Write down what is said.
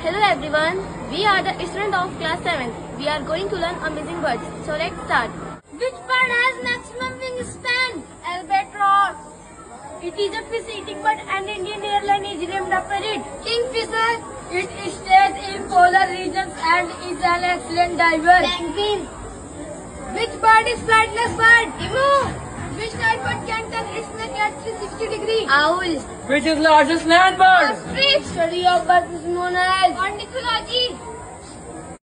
Hello everyone, we are the students of class 7. We are going to learn amazing words. So let's start. Which bird has maximum wingspan? Albatross. It is a fish eating bird and Indian airline is named after it. Kingfisher. It stays in polar regions and is an excellent diver. Penguin. Which bird is flightless bird? Emu. Which night bird can turn its neck at 360 degrees? Owl. Which is largest land bird? Ostrich. Study of birds is known as ornithology.